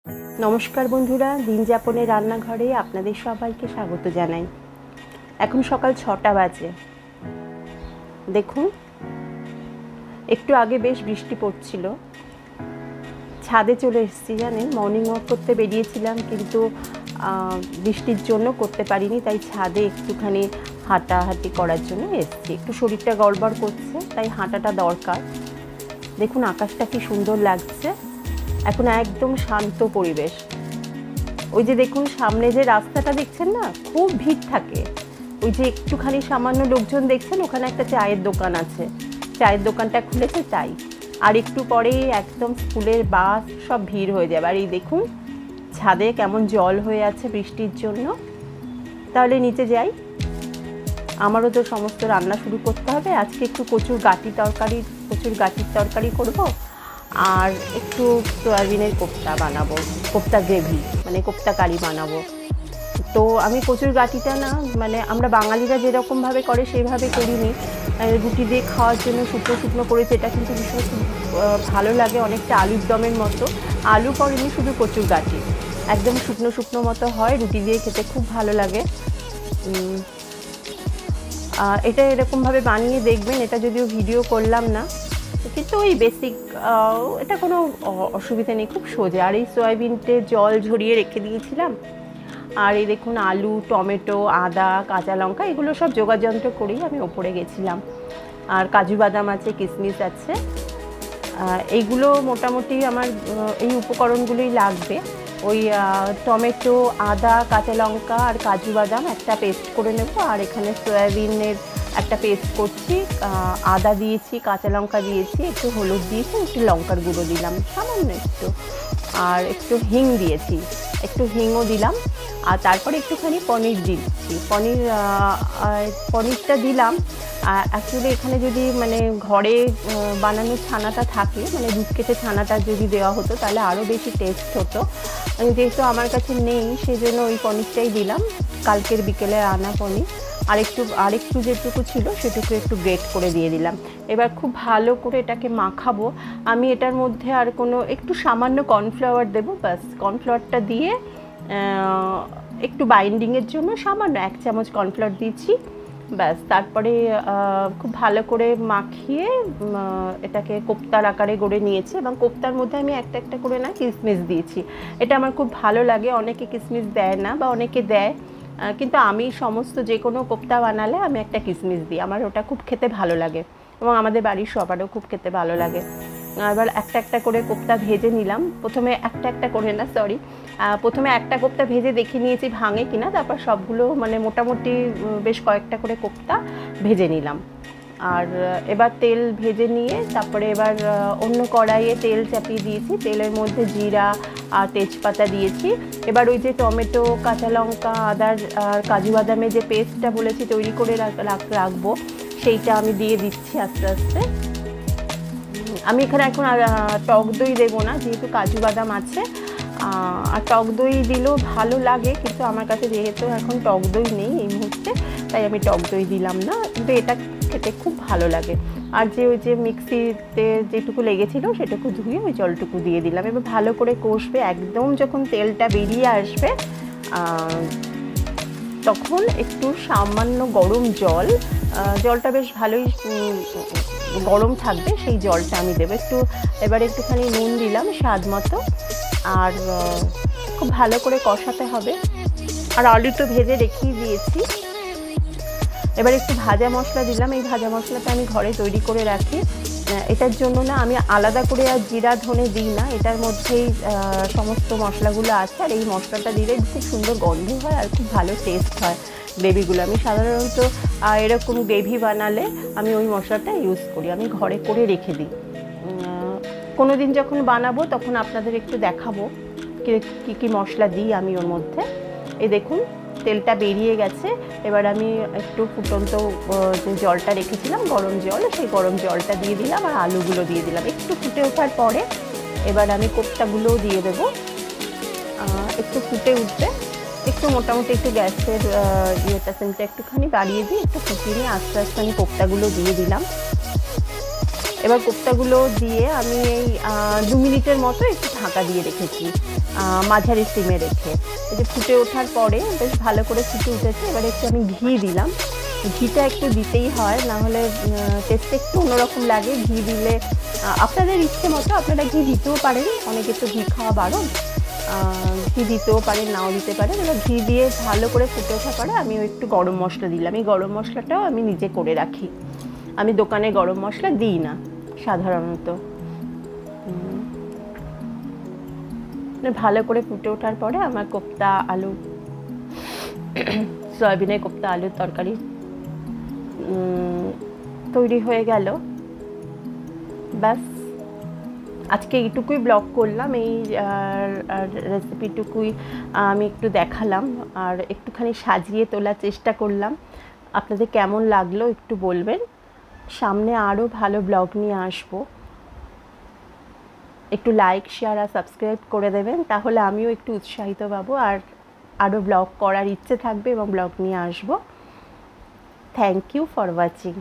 नमस्कार बंधुरा दिन जापने रान्नाघरे आपनादेर सबाइके स्वागत जानाई। एखन सकाल 6टा बाजे। देखुन एकटू आगे बेश बृष्टि पड़छिलो। छादे चले एसेछि जानेन, मर्निंग वक करते बेरियेछिलाम किन्तु बृष्टिर जोन्नो करते पारिनि, ताई छादे एकटूखानि हाঁটাহাঁটি करार जोन्नो एसेछि। एकटू शरीरटा गड़बड़ करछे ताई हाঁটাটা दरकार। देखुन आकाशटा कि सुंदर लागছে। এখন একদম শান্ত পরিবেশ। ওই যে দেখুন সামনে যে রাস্তাটা দেখছেন না, খুব ভিড় থাকে। ওই যে একটুখানি সামান্য লোকজন দেখছেন, ওখানে একটা চায়ের দোকান আছে, চায়ের দোকানটা খুলেছে তাই। আর একটু পরেই একদম স্কুলের বাস সব ভিড় হয়ে যাবে। আর এই দেখুন ছাদে কেমন জল হয়ে আছে বৃষ্টির জন্য। তাহলে নিচে যাই, আমারও তো সমস্ত রান্না শুরু করতে হবে। আজকে একটু কচুর গাটির তরকারি করব, আর একটু সয়াবিনের কোপ্তা বানাবো, কোপ্তা গ্রেভি মানে কোপ্তা কারি বানাবো। তো আমি কচুর গাটিটা না মানে আমরা বাঙালিরা যেরকমভাবে করে সেইভাবে করিনি, রুটি দিয়ে খাওয়ার জন্য শুকনো শুকনো করেছি। এটা কিন্তু ভীষণ ভালো লাগে, অনেকটা আলুর দমের মতো। আলু করেনি, শুধু কচুর গাটি একদম শুকনো শুকনো মতো হয়, রুটি দিয়ে খেতে খুব ভালো লাগে। এটা এরকমভাবে বানিয়ে দেখবেন। এটা যদিও ভিডিও করলাম না, কিন্তু ওই বেসিক, এটা কোনো অসুবিধা নেই, খুব সোজা। আর এই সয়াবিনতে জল ঝরিয়ে রেখে দিয়েছিলাম। আর এই দেখুন আলু, টমেটো, আদা, কাঁচা লঙ্কা এগুলো সব যোগাযন্ত্র করেই আমি ওপরে গেছিলাম। আর কাজু বাদাম আছে, কিশমিশ আছে, এইগুলো মোটামুটি আমার এই উপকরণগুলোই লাগবে। ওই টমেটো, আদা, কাঁচা লঙ্কা আর কাজু বাদাম একটা পেস্ট করে নেব। আর এখানে সয়াবিনের একটা পেস্ট করছি, আদা দিয়েছি, কাঁচা লঙ্কা দিয়েছি, একটু হলুদ দিয়েছি, একটু লঙ্কার গুঁড়ো দিলাম সামান্য একটু, আর একটু হিং দিয়েছি, একটু হিংও দিলাম। আর তারপরে একটুখানি পনির দিচ্ছি, পনিরটা দিলাম। অ্যাকচুয়ালি এখানে যদি মানে ঘরে বানানো ছানাটা থাকে, মানে দুধ কেটে ছানাটা যদি দেওয়া হতো তাহলে আরও বেশি টেস্ট হতো। যেহেতু আমার কাছে নেই সেই জন্য ওই পনিরটাই দিলাম, কালকের বিকেলে আনা পনির। আরেকটু যেটুকু ছিল সেটুকু একটু গ্রেট করে দিয়ে দিলাম। এবার খুব ভালো করে এটাকে মাখাবো। আমি এটার মধ্যে আর কোনো একটু সামান্য কর্নফ্লাওয়ার দেবো, ব্যাস। কর্নফ্লাওয়ারটা দিয়ে একটু বাইন্ডিংয়ের জন্য সামান্য 1 চামচ কর্নফ্লাওয়ার দিয়েছি, ব্যাস। তারপরে খুব ভালো করে মাখিয়ে এটাকে কোপ্তার আকারে গড়ে নিয়েছি। এবং কোপ্তার মধ্যে আমি একটা একটা করে না কিশমিশ দিয়েছি। এটা আমার খুব ভালো লাগে। অনেকে কিশমিশ দেয় না বা অনেকে দেয়, কিন্তু আমি সমস্ত যে কোনো কোপ্তা বানালে আমি একটা কিশমিশ দিই। আমার ওটা খুব খেতে ভালো লাগে এবং আমাদের বাড়ির সবারও খুব খেতে ভালো লাগে। এবার একটা একটা করে কোপ্তা ভেজে নিলাম। প্রথমে একটা কোপ্তা ভেজে দেখে নিয়েছি ভাঙে কিনা, তারপর সবগুলো মানে মোটামুটি বেশ কয়েকটা করে কোপ্তা ভেজে নিলাম। আর এবার তেল ভেজে নিয়ে তারপরে এবার অন্য কড়াইয়ে তেল চাপিয়ে দিয়েছি। তেলের মধ্যে জিরা আর তেজপাতা দিয়েছি। এবার ওই যে টমেটো, কাঁচা লঙ্কা, আদার আর কাজু বাদামের যে পেস্টটা বলেছি তৈরি করে রাখবো, সেইটা আমি দিয়ে দিচ্ছি আস্তে আস্তে। আমি এখানে এখন টক দই দেবো না, যেহেতু কাজু বাদাম আছে। আর টক দই দিলেও ভালো লাগে, কিন্তু আমার কাছে যেহেতু এখন টক দই নেই এই মুহূর্তে, তাই আমি টক দই দিলাম না। কিন্তু এটা খেতে খুব ভালো লাগে। আর ওই যে মিক্সিতে যেটুকু লেগেছিল সেটুকু ধুয়ে ওই জলটুকু দিয়ে দিলাম। এবার ভালো করে কষবে। একদম যখন তেলটা বেরিয়ে আসবে তখন একটু সামান্য গরম জলটা বেশ ভালোই গরম থাকবে, সেই জলটা আমি দেবো। এবার একটুখানি নুন দিলাম স্বাদ মতো। আর খুব ভালো করে কষাতে হবে। আর আলু তো ভেজে রেখেই দিয়েছি। এবার একটু ভাজা মশলা দিলাম। এই ভাজা মশলাটা আমি ঘরে তৈরি করে রাখি। এটার জন্য না আমি আলাদা করে আর জিরা ধনে দিই না, এটার মধ্যেই সমস্ত মশলাগুলো আছে। আর এই মশলাটা দিলে খুব সুন্দর গন্ধ হয় আর খুব ভালো টেস্ট হয় গ্রেভিগুলো। আমি সাধারণত এরকম গ্রেভি বানালে আমি ওই মশলাটা ইউজ করি, আমি ঘরে করে রেখে দিই। কোনো দিন যখন বানাবো তখন আপনাদের একটু দেখাবো কী কী মশলা দিই আমি ওর মধ্যে। এই দেখুন তেলটা বেরিয়ে গেছে। এবার আমি একটু ফুটন্ত যে জলটা রেখেছিলাম, গরম জল, সেই গরম জলটা দিয়ে দিলাম আর আলুগুলো দিয়ে দিলাম। একটু ফুটে ওঠার পরে এবার আমি কোপ্তাগুলোও দিয়ে দেবো। একটু ফুটে উঠবে, একটু মোটামুটি একটু গ্যাসের সেন্টটা একটুখানি বাড়িয়ে দিয়ে একটু ফুটিয়ে নিয়ে আস্তে আস্তে আমি কোপ্তাগুলো দিয়ে দিলাম। এবার কোপ্তাগুলো দিয়ে আমি এই 2 মিনিটের মতো একটু ঢাকা দিয়ে রেখেছি। মাঝারি সিমে রেখে। এই যে ফুটে ওঠার পরে বেশ ভালো করে ফুটে উঠেছে, এবারে একটু আমি ঘি দিলাম। ঘিটা একটু দিতেই হয়, না হলে টেস্ট একটু অন্যরকম লাগে। ঘি দিলে আপনাদের ইচ্ছে মতো আপনারা ঘি দিতেও পারেন, অনেকে তো ঘি খাওয়া বারণ, ঘি দিতেও পারেন নাও দিতে পারেন। এবার ঘি দিয়ে ভালো করে ফুটে ওঠার পরে আমি একটু গরম মশলা দিলাম। এই গরম মশলাটাও আমি নিজে করে রাখি, আমি দোকানে গরম মশলা দিই না সাধারণত। ভালো করে ফুটে ওঠার পরে আমার কোপ্তা আলু, সয়াবিনের কোপ্তা আলুর তরকারি তৈরি হয়ে গেল। ব্যাস, আজকে এইটুকুই ব্লগ করলাম, এই রেসিপিটুকুই আমি একটু দেখালাম আর একটুখানি সাজিয়ে তোলার চেষ্টা করলাম। আপনাদের কেমন লাগলো একটু বলবেন। সামনে আরও ভালো ব্লগ নিয়ে আসবো, একটু লাইক শেয়ার আর সাবস্ক্রাইব করে দেবেন, তাহলে আমিও একটু উৎসাহিত পাবো আর আরও ব্লগ করার ইচ্ছে থাকবে এবং ব্লগ নিয়ে আসবো। Thank you for watching.